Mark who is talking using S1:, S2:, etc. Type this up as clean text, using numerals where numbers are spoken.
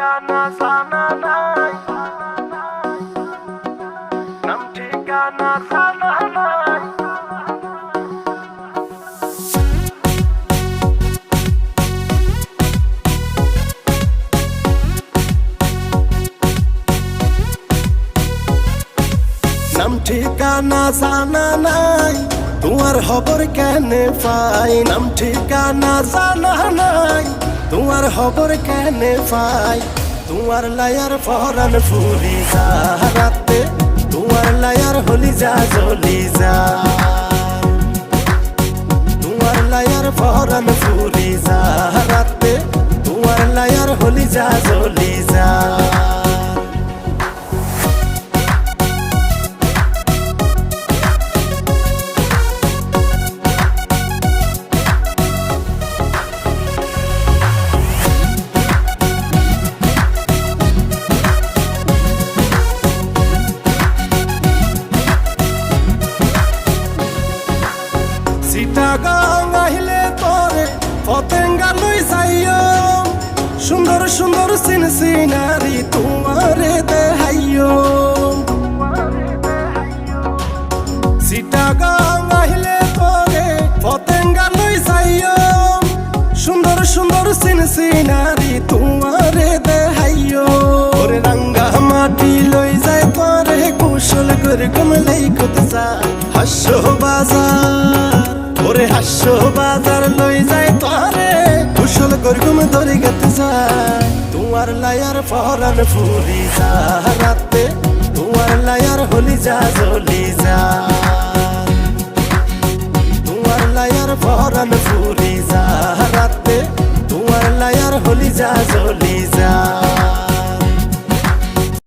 S1: ঠিকানা জানা নাই, নাম ঠিকানা জানা নাই। নাম ঠিকানা জানা নাই, তোমার খবর কেনে পাই। নাম ঠিকানা জানা নাই, তোমার খবর কেনে পাই। তোমার লায়ার পরান ফুলি যা রাতে, তোমার লায়ার হলি যা জ্বলি যা। তোমার লায়ার পরান ফুলি যা রাতে, তোমার লায়ার হলি যা জ্বলি যা। চিটাগাং আহিলে তোরে পতেঙ্গা লই যাইও, সুন্দর সুন্দর সিনারি তোমারে দেখাইও। চিটাগাং আহিলে তোরে পতেঙ্গা লই যাইও, সুন্দর সুন্দর সিনারি তোমারে দেখাইও। ওরে রাঙ্গা মাটি লই যায় তোরে কুশল করে কমলেই কত যা হাস্য বাজার। ওরে হাস্য বাজার লই যায় তোরে কুশল গরগুম ধরে গেতে যায়। তোমার লায়ার পরান ফুলি যা রাতে, তোমার লায়ার হলি যা জ্বলি যা। তোমার লায়ার পরান ফুলি যা রাতে, তোমার লায়ার হলি যা জ্বলি যা।